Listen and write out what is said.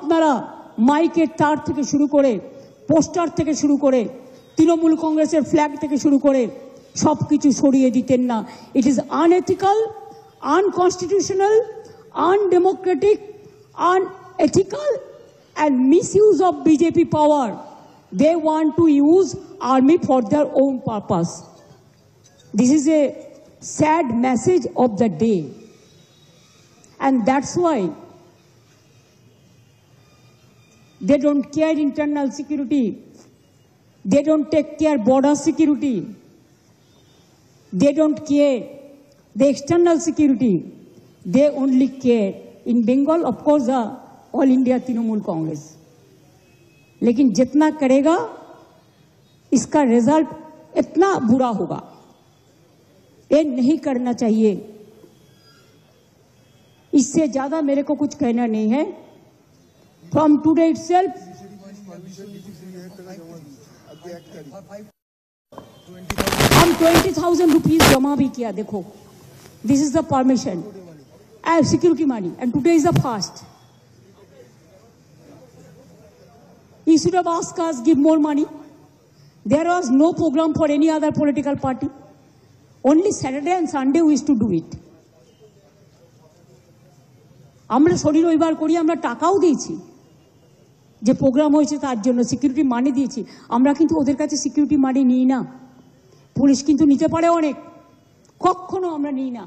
আপনারা মাইকের তার থেকে শুরু করে পোস্টার থেকে শুরু করে তৃণমূল কংগ্রেসের ফ্ল্যাগ থেকে শুরু করে সবকিছু সরিয়ে দিতেন না। It is unethical, unconstitutional, undemocratic, unethical and misuse of BJP power. They want to use army for their own purpose. This is a sad message of the day, and that's why they don't care internal security, they don't take care border security, they don't care the external security, they only care in Bengal, of course, all India Trinamool Congress. लेकिन जितना करेगा इसका result इतना बुरा होगा, ये नहीं करना चाहिए। इससे ज्यादा मेरे को कुछ कहना नहीं है। फ्रॉम टुडे इटसेल्फ हम 20,000 रुपीज जमा भी किया। देखो, this is the permission as security money and today is the fast. You should have asked us give more money. There was no program for any other political party. Only Saturday and Sunday we used to do it. আমরা শনি রবিবার করি, আমরা টাকাও দিয়েছি, যে programme হয়েছে তার জন্য সিকিউরিটি মানি দিয়েছি। আমরা কিন্তু ওদের কাছে সিকিউরিটি মানি নিই না। পুলিশ কিন্তু নিতে পারে অনেক, কখনো আমরা নিই না।